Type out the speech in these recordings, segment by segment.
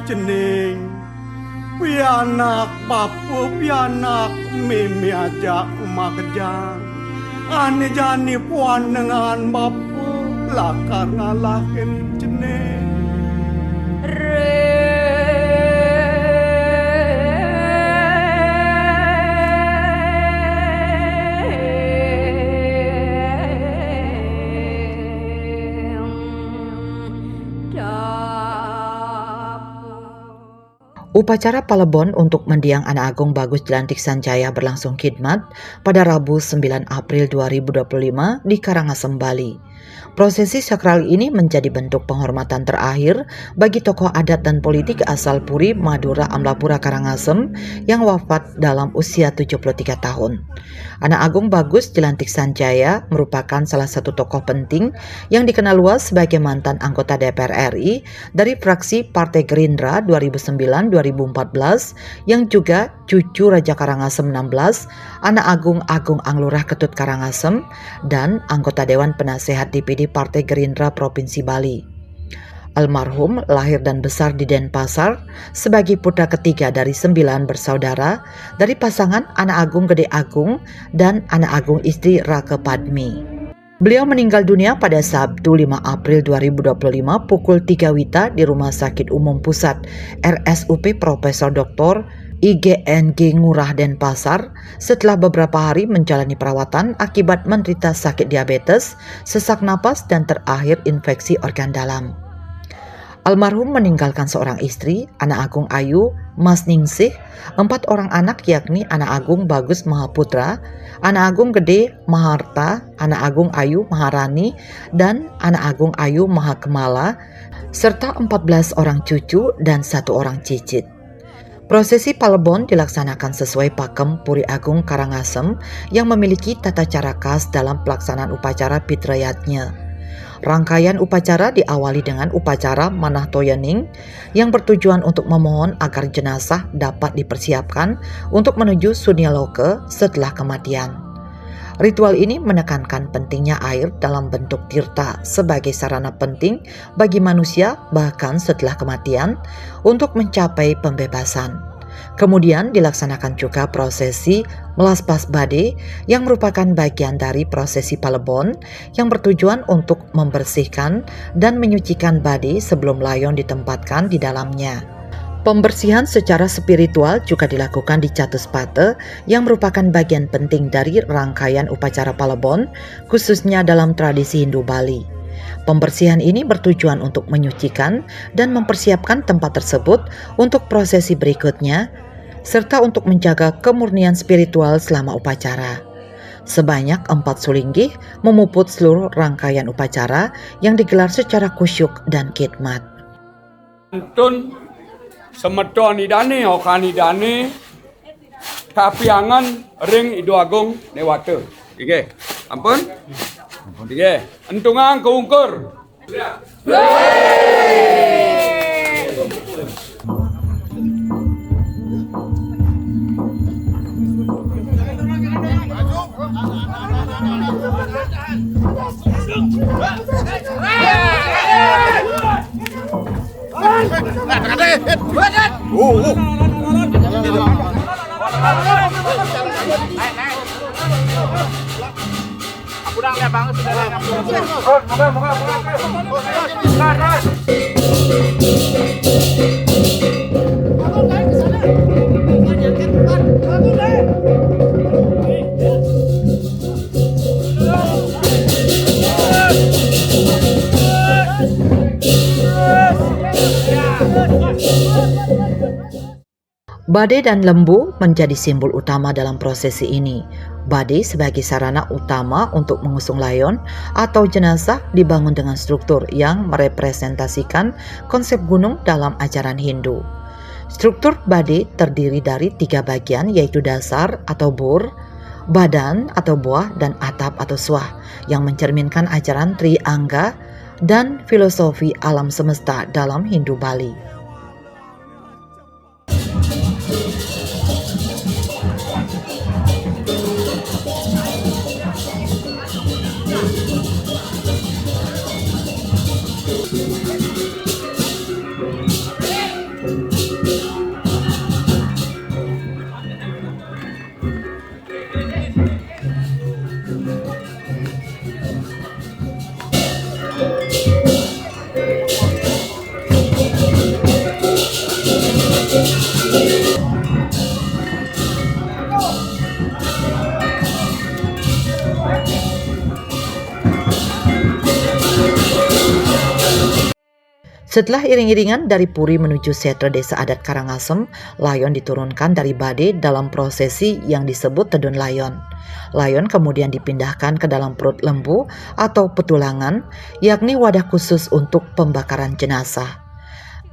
Jening pianak papu pianak mimi aja makejang ane jani puan dengan bapu lakar ngalahin jening Upacara Palebon untuk mendiang Anak Agung Bagus Jelantik Sanjaya berlangsung khidmat pada Rabu 9 April 2025 di Karangasem, Bali. Prosesi sakral ini menjadi bentuk penghormatan terakhir bagi tokoh adat dan politik asal Puri, Madura, Amlapura, Karangasem yang wafat dalam usia 73 tahun. Anak Agung Bagus Jelantik Sanjaya merupakan salah satu tokoh penting yang dikenal luas sebagai mantan anggota DPR RI dari fraksi Partai Gerindra 2009-2014 yang juga cucu Raja Karangasem 16, Anak Agung Agung Anglurah Ketut Karangasem, dan anggota Dewan Penasehat DPD Partai Gerindra Provinsi Bali. Almarhum lahir dan besar di Denpasar sebagai putra ketiga dari 9 bersaudara dari pasangan Anak Agung Gede Agung dan Anak Agung istri Rake Padmi. Beliau meninggal dunia pada Sabtu 5 April 2025 pukul 3 WITA di Rumah Sakit Umum Pusat RSUP Profesor Dr. IGNG Ngurah Denpasar setelah beberapa hari menjalani perawatan akibat menderita sakit diabetes, sesak napas, dan terakhir infeksi organ dalam. Almarhum meninggalkan seorang istri, Anak Agung Ayu Mas Ningsih, 4 orang anak yakni Anak Agung Bagus Mahaputra, Anak Agung Gede Maharta, Anak Agung Ayu Maharani, dan Anak Agung Ayu Mahakemala, serta 14 orang cucu dan 1 orang cicit. Prosesi Palebon dilaksanakan sesuai pakem Puri Agung Karangasem yang memiliki tata cara khas dalam pelaksanaan upacara Pitrayatnya. Rangkaian upacara diawali dengan upacara Manah Toyaning yang bertujuan untuk memohon agar jenazah dapat dipersiapkan untuk menuju Sunyaloka setelah kematian. Ritual ini menekankan pentingnya air dalam bentuk tirta sebagai sarana penting bagi manusia bahkan setelah kematian untuk mencapai pembebasan. Kemudian dilaksanakan juga prosesi Melaspas Bade yang merupakan bagian dari prosesi Palebon yang bertujuan untuk membersihkan dan menyucikan bade sebelum layon ditempatkan di dalamnya. Pembersihan secara spiritual juga dilakukan di Chatuspate yang merupakan bagian penting dari rangkaian upacara Palebon, khususnya dalam tradisi Hindu Bali. Pembersihan ini bertujuan untuk menyucikan dan mempersiapkan tempat tersebut untuk prosesi berikutnya, serta untuk menjaga kemurnian spiritual selama upacara. Sebanyak 4 sulinggih memuput seluruh rangkaian upacara yang digelar secara kusyuk dan khidmat. Semeton idane okani dane kapiangan ring Ido Agung Dewata. Oke. Ampun. Oke. Entungan keungkur. Aku udah lihat banget sudah. Bade dan lembu menjadi simbol utama dalam prosesi ini. Bade sebagai sarana utama untuk mengusung layon atau jenazah dibangun dengan struktur yang merepresentasikan konsep gunung dalam ajaran Hindu. Struktur bade terdiri dari 3 bagian yaitu dasar atau bur, badan atau buah, dan atap atau swah yang mencerminkan ajaran Triangga dan filosofi alam semesta dalam Hindu Bali. Setelah iring-iringan dari Puri menuju setra desa adat Karangasem, layon diturunkan dari bade dalam prosesi yang disebut tedun layon. Layon kemudian dipindahkan ke dalam perut lembu atau petulangan, yakni wadah khusus untuk pembakaran jenazah.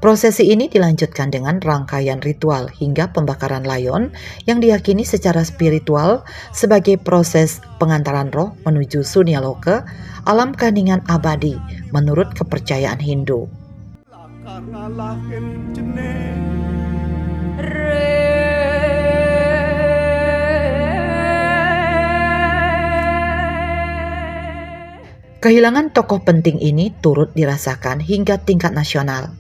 Prosesi ini dilanjutkan dengan rangkaian ritual hingga pembakaran layon yang diyakini secara spiritual sebagai proses pengantaran roh menuju Sunyaloka, alam keheningan abadi menurut kepercayaan Hindu. Karena lakin jeneng Kehilangan tokoh penting ini turut dirasakan hingga tingkat nasional.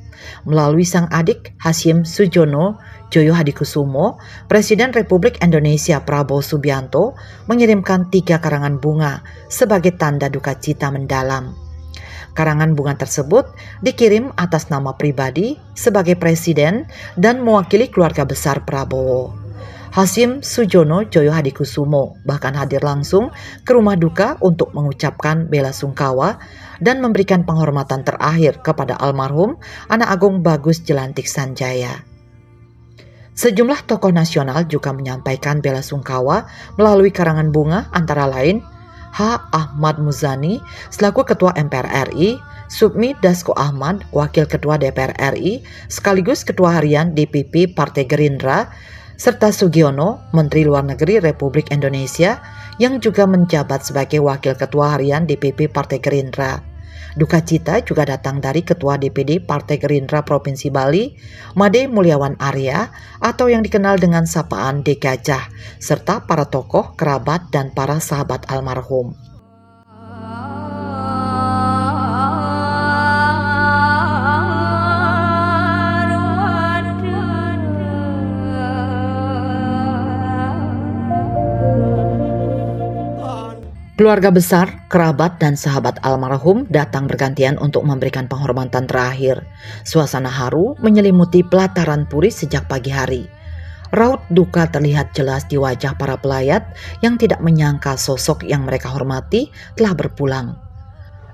Melalui sang adik Hasyim Sujono Joyo Hadikusumo, Presiden Republik Indonesia Prabowo Subianto mengirimkan 3 karangan bunga sebagai tanda duka cita mendalam. Karangan bunga tersebut dikirim atas nama pribadi sebagai presiden dan mewakili keluarga besar Prabowo. Hasyim Sujono Joyo Hadikusumo bahkan hadir langsung ke rumah duka untuk mengucapkan bela sungkawa dan memberikan penghormatan terakhir kepada almarhum Anak Agung Bagus Jelantik Sanjaya. Sejumlah tokoh nasional juga menyampaikan bela sungkawa melalui karangan bunga, antara lain H. Ahmad Muzani selaku Ketua MPR RI, Sukmi Dasko Ahmad, Wakil Ketua DPR RI, sekaligus Ketua Harian DPP Partai Gerindra, serta Sugiono, Menteri Luar Negeri Republik Indonesia, yang juga menjabat sebagai Wakil Ketua Harian DPP Partai Gerindra. Duka cita juga datang dari Ketua DPD Partai Gerindra Provinsi Bali, Made Mulyawan Arya, atau yang dikenal dengan sapaan D. Gajah, serta para tokoh, kerabat, dan para sahabat almarhum. Keluarga besar, kerabat, dan sahabat almarhum datang bergantian untuk memberikan penghormatan terakhir. Suasana haru menyelimuti pelataran Puri sejak pagi hari. Raut duka terlihat jelas di wajah para pelayat yang tidak menyangka sosok yang mereka hormati telah berpulang.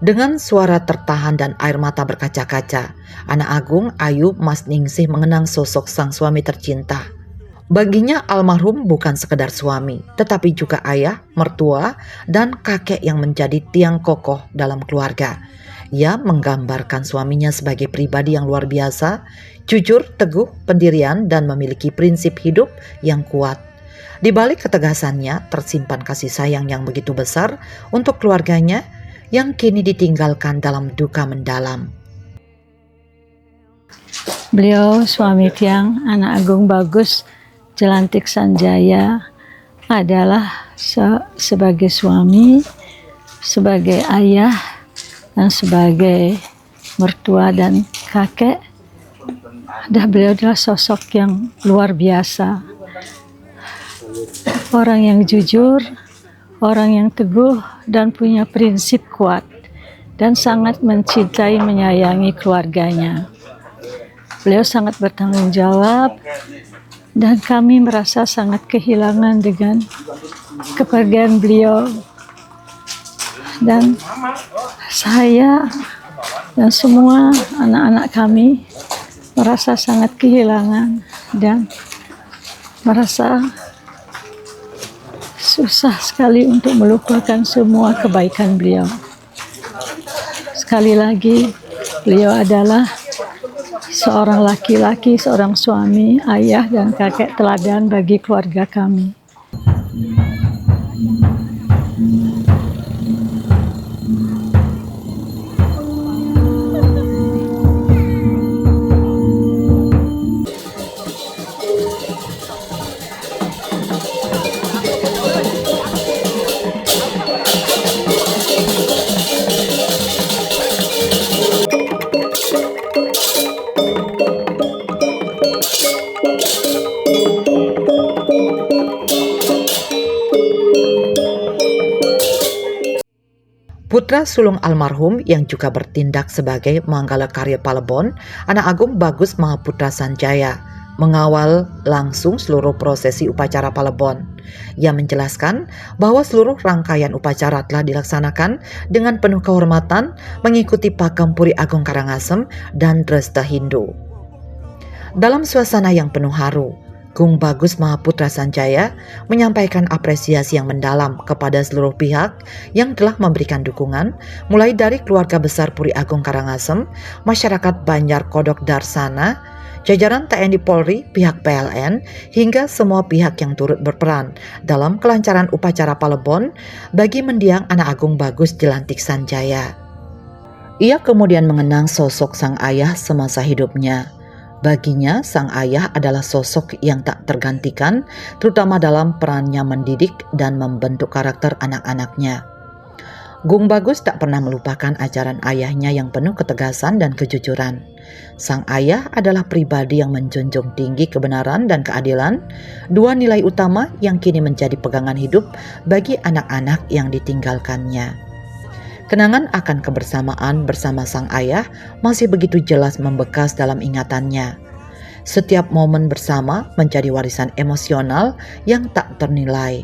Dengan suara tertahan dan air mata berkaca-kaca, Anak Agung Ayu Mas Ningsih mengenang sosok sang suami tercinta. Baginya almarhum bukan sekedar suami, tetapi juga ayah, mertua, dan kakek yang menjadi tiang kokoh dalam keluarga. Ia menggambarkan suaminya sebagai pribadi yang luar biasa, jujur, teguh, pendirian, dan memiliki prinsip hidup yang kuat. Di balik ketegasannya tersimpan kasih sayang yang begitu besar untuk keluarganya yang kini ditinggalkan dalam duka mendalam. Beliau suami tiang Anak Agung Bagus Jelantik Sanjaya adalah sebagai suami, sebagai ayah, dan sebagai mertua dan kakek. Beliau adalah sosok yang luar biasa. Orang yang jujur, orang yang teguh, dan punya prinsip kuat, dan sangat mencintai menyayangi keluarganya. Beliau sangat bertanggung jawab, dan kami merasa sangat kehilangan dengan kepergian beliau. Dan saya dan semua anak-anak kami merasa sangat kehilangan dan merasa susah sekali untuk melupakan semua kebaikan beliau. Sekali lagi, beliau adalah seorang laki-laki, seorang suami, ayah, dan kakek teladan bagi keluarga kami. Putra sulung almarhum yang juga bertindak sebagai Manggala Karya Palebon, Anak Agung Bagus Mahaputra Sanjaya, mengawal langsung seluruh prosesi upacara Palebon. Ia menjelaskan bahwa seluruh rangkaian upacara telah dilaksanakan dengan penuh kehormatan mengikuti pakem Puri Agung Karangasem dan Dresta Hindu. Dalam suasana yang penuh haru, Gung Bagus Mahaputra Sanjaya menyampaikan apresiasi yang mendalam kepada seluruh pihak yang telah memberikan dukungan, mulai dari keluarga besar Puri Agung Karangasem, masyarakat Banjar Kodok Darsana, jajaran TNI Polri, pihak PLN, hingga semua pihak yang turut berperan dalam kelancaran upacara Palebon bagi mendiang Anak Agung Bagus Jelantik Sanjaya. Ia kemudian mengenang sosok sang ayah semasa hidupnya. Baginya, sang ayah adalah sosok yang tak tergantikan, terutama dalam perannya mendidik dan membentuk karakter anak-anaknya. Gung Bagus tak pernah melupakan ajaran ayahnya yang penuh ketegasan dan kejujuran. Sang ayah adalah pribadi yang menjunjung tinggi kebenaran dan keadilan, dua nilai utama yang kini menjadi pegangan hidup bagi anak-anak yang ditinggalkannya. Kenangan akan kebersamaan bersama sang ayah masih begitu jelas membekas dalam ingatannya. Setiap momen bersama menjadi warisan emosional yang tak ternilai.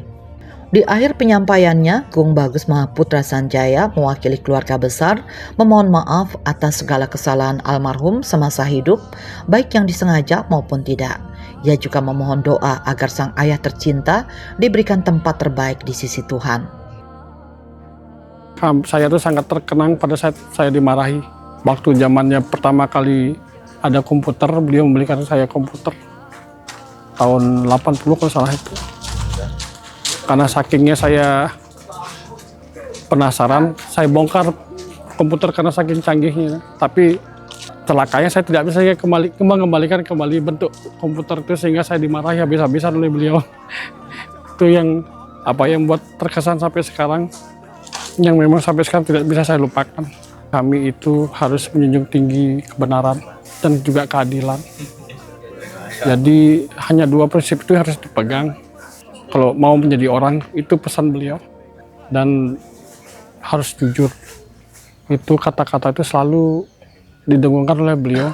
Di akhir penyampaiannya, Gung Bagus Mahaputra Sanjaya mewakili keluarga besar memohon maaf atas segala kesalahan almarhum semasa hidup, baik yang disengaja maupun tidak. Ia juga memohon doa agar sang ayah tercinta diberikan tempat terbaik di sisi Tuhan. Saya tuh sangat terkenang pada saat saya dimarahi. Waktu zamannya pertama kali ada komputer, beliau membelikan saya komputer. Tahun 80 kalau salah itu. Karena sakingnya saya penasaran, saya bongkar komputer karena saking canggihnya. Tapi celakanya saya tidak bisa mengembalikan kembali bentuk komputer itu, sehingga saya dimarahi habis-habisan oleh beliau. Itu yang buat terkesan sampai sekarang, yang memang sampai sekarang tidak bisa saya lupakan. Kami itu harus menjunjung tinggi kebenaran dan juga keadilan. Jadi hanya dua prinsip itu harus dipegang. Kalau mau menjadi orang, itu pesan beliau. Dan harus jujur. Itu kata-kata itu selalu didengungkan oleh beliau.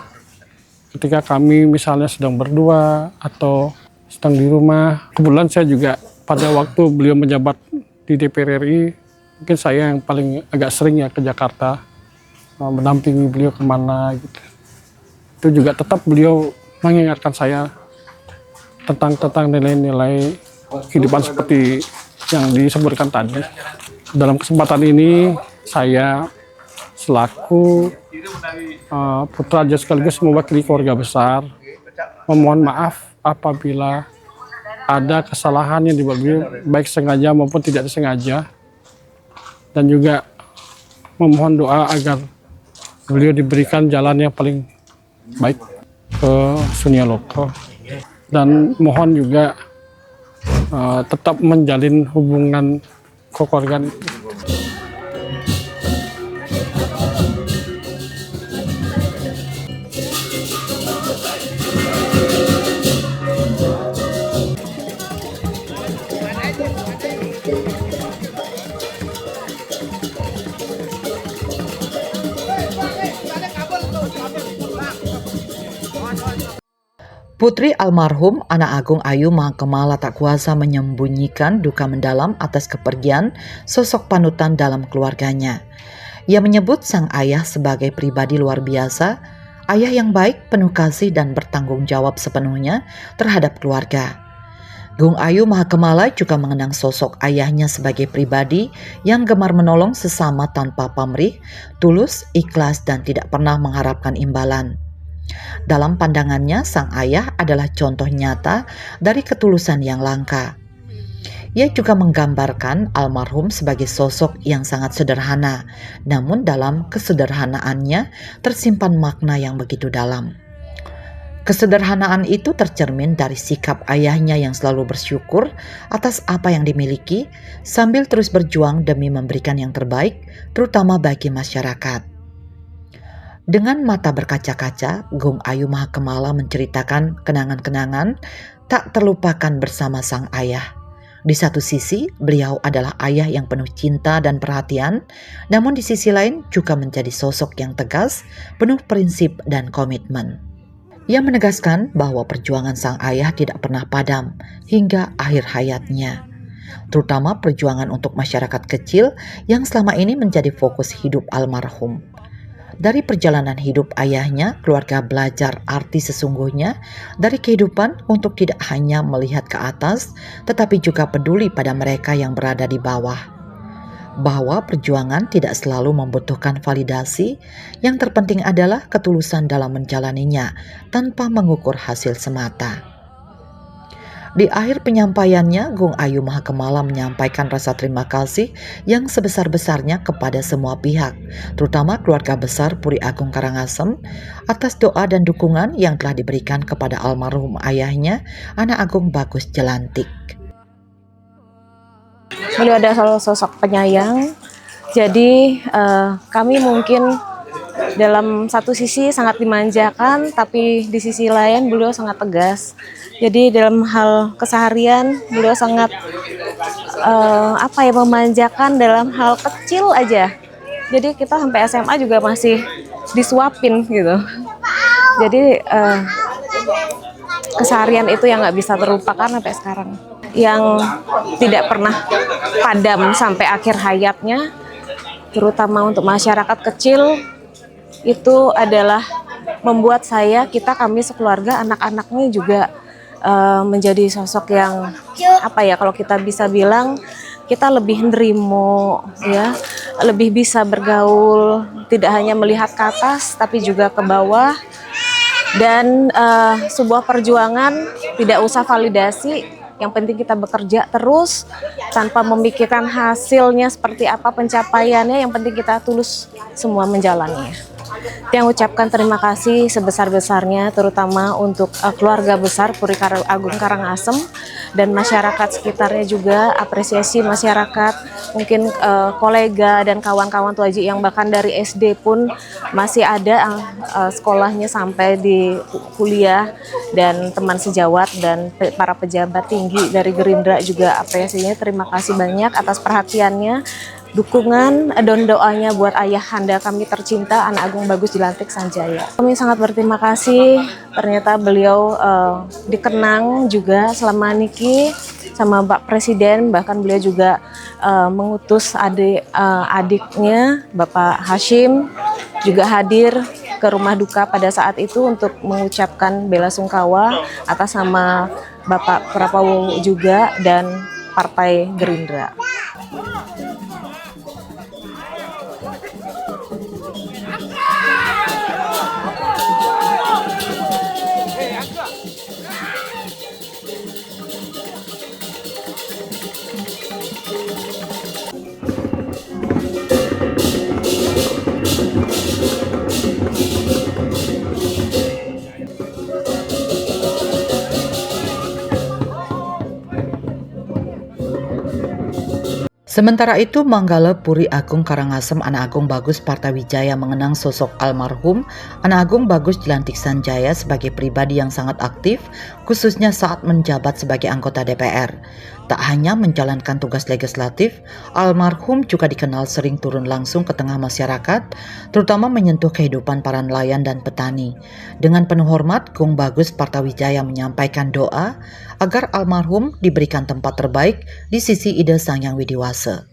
Ketika kami misalnya sedang berdua atau sedang di rumah. Kebetulan saya juga pada waktu beliau menjabat di DPR RI, mungkin saya yang paling agak sering ya ke Jakarta, mendampingi beliau kemana gitu. Itu juga tetap beliau mengingatkan saya tentang nilai-nilai kehidupan seperti yang disebutkan tadi. Dalam kesempatan ini saya selaku putra aja sekaligus mewakili keluarga besar memohon maaf apabila ada kesalahan yang dibuat beliau, baik sengaja maupun tidak disengaja. Dan juga memohon doa agar beliau diberikan jalan yang paling baik ke Surya Loka. Dan mohon juga tetap menjalin hubungan kekeluargaan. Putri almarhum Anak Agung Ayu Mahakemala tak kuasa menyembunyikan duka mendalam atas kepergian sosok panutan dalam keluarganya. Ia menyebut sang ayah sebagai pribadi luar biasa, ayah yang baik, penuh kasih dan bertanggung jawab sepenuhnya terhadap keluarga. Gung Ayu Mahakemala juga mengenang sosok ayahnya sebagai pribadi yang gemar menolong sesama tanpa pamrih, tulus, ikhlas dan tidak pernah mengharapkan imbalan. Dalam pandangannya, sang ayah adalah contoh nyata dari ketulusan yang langka. Ia juga menggambarkan almarhum sebagai sosok yang sangat sederhana, namun dalam kesederhanaannya tersimpan makna yang begitu dalam. Kesederhanaan itu tercermin dari sikap ayahnya yang selalu bersyukur atas apa yang dimiliki, sambil terus berjuang demi memberikan yang terbaik, terutama bagi masyarakat. Dengan mata berkaca-kaca, Gung Ayu Mahakemala menceritakan kenangan-kenangan tak terlupakan bersama sang ayah. Di satu sisi, beliau adalah ayah yang penuh cinta dan perhatian, namun di sisi lain juga menjadi sosok yang tegas, penuh prinsip dan komitmen. Ia menegaskan bahwa perjuangan sang ayah tidak pernah padam hingga akhir hayatnya, terutama perjuangan untuk masyarakat kecil yang selama ini menjadi fokus hidup almarhum. Dari perjalanan hidup ayahnya, keluarga belajar arti sesungguhnya dari kehidupan untuk tidak hanya melihat ke atas, tetapi juga peduli pada mereka yang berada di bawah. Bahwa perjuangan tidak selalu membutuhkan validasi, yang terpenting adalah ketulusan dalam menjalaninya tanpa mengukur hasil semata. Di akhir penyampaiannya, Gung Ayu Mahakemala menyampaikan rasa terima kasih yang sebesar-besarnya kepada semua pihak, terutama keluarga besar Puri Agung Karangasem, atas doa dan dukungan yang telah diberikan kepada almarhum ayahnya, Anak Agung Bagus Jelantik. Beliau adalah sosok penyayang, jadi kami mungkin dalam satu sisi sangat dimanjakan, tapi di sisi lain beliau sangat tegas. Jadi dalam hal keseharian beliau sangat memanjakan dalam hal kecil aja. Jadi kita sampai SMA juga masih disuapin gitu. Jadi keseharian itu yang nggak bisa terlupakan sampai sekarang. Yang tidak pernah padam sampai akhir hayatnya, terutama untuk masyarakat kecil, itu adalah membuat kami sekeluarga, anak-anaknya juga menjadi sosok yang kalau kita bisa bilang kita lebih nerimo, ya, lebih bisa bergaul, tidak hanya melihat ke atas tapi juga ke bawah, dan sebuah perjuangan tidak usah validasi, yang penting kita bekerja terus tanpa memikirkan hasilnya seperti apa pencapaiannya, yang penting kita tulus semua menjalaninya. Yang ucapkan terima kasih sebesar-besarnya terutama untuk keluarga besar Puri Agung Karangasem dan masyarakat sekitarnya juga, apresiasi masyarakat, mungkin kolega dan kawan-kawan Tuaji yang bahkan dari SD pun masih ada sekolahnya sampai di kuliah, dan teman sejawat dan para pejabat tinggi dari Gerindra juga apresiasinya, terima kasih banyak atas perhatiannya, dukungan dan doanya buat ayahanda kami tercinta Anak Agung Bagus Jelantik Sanjaya. Kami sangat berterima kasih, ternyata beliau dikenang juga selama niki sama Pak Presiden, bahkan beliau juga mengutus adiknya Bapak Hashim juga hadir ke rumah duka pada saat itu untuk mengucapkan bela sungkawa atas nama Bapak Prabowo juga dan Partai Gerindra. Sementara itu, Manggala Puri Agung Karangasem Anak Agung Bagus Partawijaya mengenang sosok almarhum Anak Agung Bagus Jelantik Sanjaya sebagai pribadi yang sangat aktif, khususnya saat menjabat sebagai anggota DPR. Tak hanya menjalankan tugas legislatif, almarhum juga dikenal sering turun langsung ke tengah masyarakat, terutama menyentuh kehidupan para nelayan dan petani. Dengan penuh hormat, Gung Bagus Partawijaya menyampaikan doa agar almarhum diberikan tempat terbaik di sisi Ida Sang Yang Widiwasa.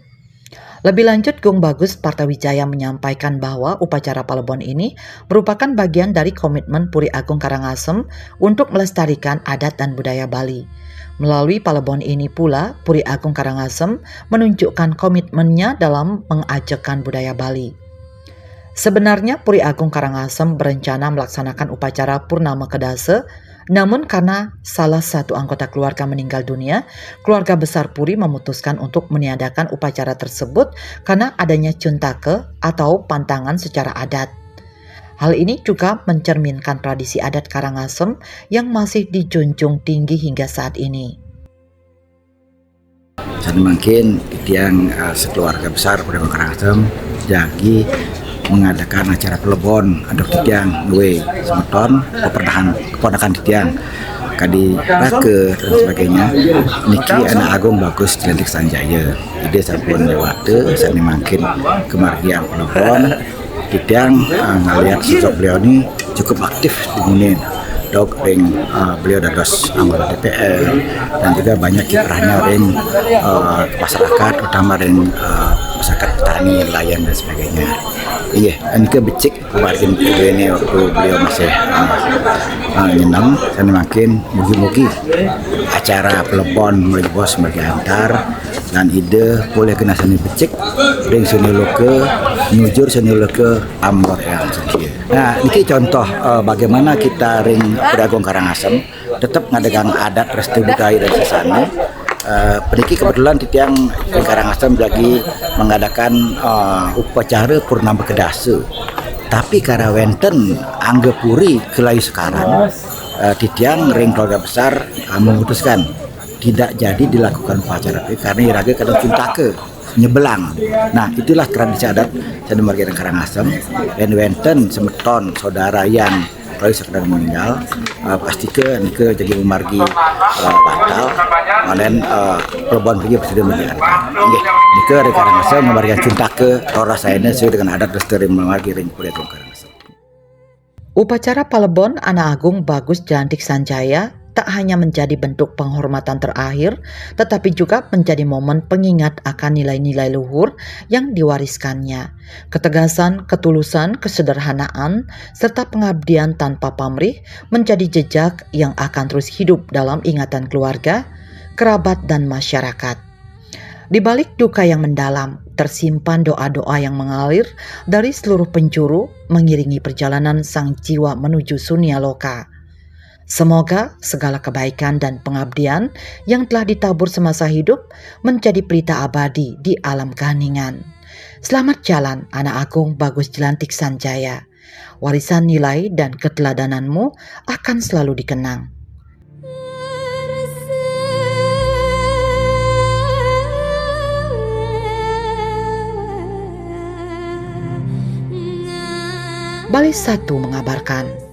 Lebih lanjut, Gung Bagus Partawijaya menyampaikan bahwa upacara Palebon ini merupakan bagian dari komitmen Puri Agung Karangasem untuk melestarikan adat dan budaya Bali. Melalui Palebon ini pula, Puri Agung Karangasem menunjukkan komitmennya dalam mengajakkan budaya Bali. Sebenarnya Puri Agung Karangasem berencana melaksanakan upacara Purnama Kedasa, namun karena salah satu anggota keluarga meninggal dunia, keluarga besar Puri memutuskan untuk meniadakan upacara tersebut karena adanya cuntake atau pantangan secara adat. Hal ini juga mencerminkan tradisi adat Karangasem yang masih dijunjung tinggi hingga saat ini. Jadi mungkin yang sekeluarga besar Puri Agung Karangasem jadi mengadakan acara Palebon ada tiang duwe semeton keponakan tiang Kadi Raka dan sebagainya. Niki anak agung bagus Jelantik Sanjaya. Ide sampun lewat sani makin kemargian pelopon. Kita ngelihat sosok beliau ini cukup aktif di dunia. Dok ring beliau dados anggota DPR dan juga banyak kiprahnya ring masyarakat, terutama ring masyarakat petani, nelayan dan sebagainya. Iya, ini ke becik kemarin ini waktu beliau masih nyenam, dan makin mugi-mugi acara pelepon mulai bos sebagai antar dan ide boleh kena seni becik ring seni loke nyujur seni loke ambor yang sekian. Nah, ini contoh bagaimana kita ring pedagang Karangasem tetap ngadagang adat restu budaya dan sesana. Peniki kebetulan titiang ring Karangasem lagi mengadakan upacara Purnama Kedasa. Tapi karena wenten anggapuri kelayu sekarang, titiang ring keluarga besar memutuskan tidak jadi dilakukan upacara karena iraga kadang cuntake nyebelang. Nah, itulah tradisi adat saya marga Karangasem. Dan wenten semeton saudara yang kalau sekedar meninggal pastikan nika jadi memargi batal malen pelebon pergi presiden menjalankan nika dari Karangasem memargi cuntake tora sayana sesuai dengan adat lestari memargi ring kuliah Karangasem. Upacara Palebon Anak Agung Bagus Jelantik Sanjaya tak hanya menjadi bentuk penghormatan terakhir, tetapi juga menjadi momen pengingat akan nilai-nilai luhur yang diwariskannya. Ketegasan, ketulusan, kesederhanaan, serta pengabdian tanpa pamrih menjadi jejak yang akan terus hidup dalam ingatan keluarga, kerabat, dan masyarakat. Di balik duka yang mendalam, tersimpan doa-doa yang mengalir dari seluruh penjuru mengiringi perjalanan sang jiwa menuju Sunia Loka. Semoga segala kebaikan dan pengabdian yang telah ditabur semasa hidup menjadi pelita abadi di alam keheningan. Selamat jalan Anak Agung Bagus Jelantik Sanjaya. Warisan nilai dan keteladananmu akan selalu dikenang. Bali 1 mengabarkan.